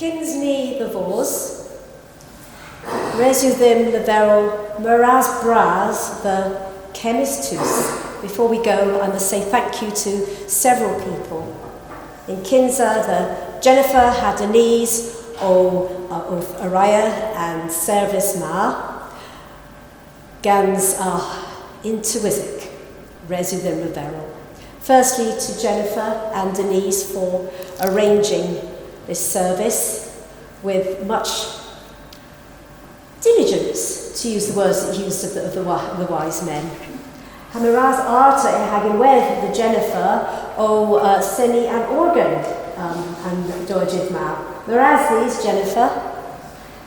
Kins ni the vos, Resrudh leverel Meuras bras the chemistus. Before we go, I must say thank you to several people. In Kinsa, the Jennifer had Denise, of Araya and Servis Gans Intuizik, Resrudh leverel. Firstly, to Jennifer and Denise for arranging this service with much diligence, to use the words that used of the wise men. Hamiraz arta e hagenwedd the Jennifer o seni an organ and dojid ma. Whereas these, Jennifer,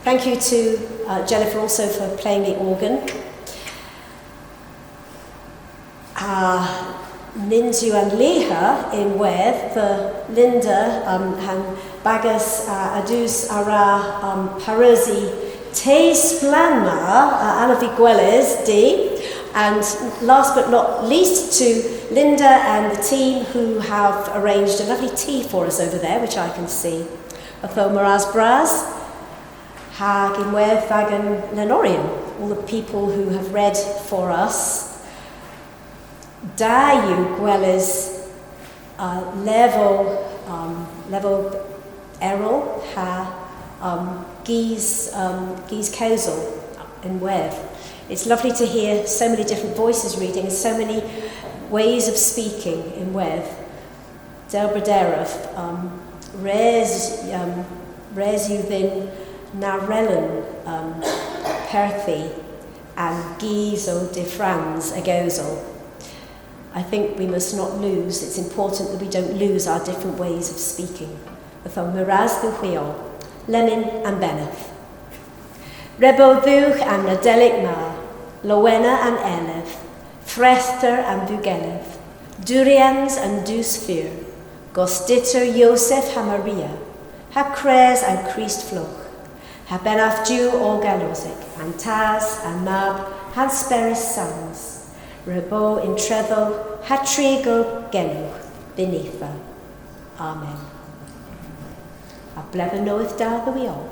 thank you to Jennifer also for playing the organ. Nindu and Leha in Wedd, the Linda han bagas adus ara parasi teis planma anavigueles di. And last but not least, to Linda and the team who have arranged a lovely tea for us over there, which I can see. Atho Maraz Braz, Hag Inwedd Vagan Lenorian, all the people who have read for us. Dyhwgh level errol ha gys causal in Wedd. It's lovely to hear so many different voices reading and so many ways of speaking in Wedd. Delbraderov, Resrudh Narellen Perthi, and Gyso de Frans Agozol. I think we must not lose, it's important that we don't lose our different ways of speaking. From Miraz Dy'Sul, Lenin and Bennath. Rebodduch and Nadelik lowena and eledh, frethter and vugeledh, duryans and Dy'Sul, gostytter Yosef ha Maria, ha kres and Kristflogh, ha Bennath ollgalosek, and Taz and Mab, ha Spyrys Sans, Rebo in treddle, ha wrug beneath. Amen. A blevin knoweth da the we all.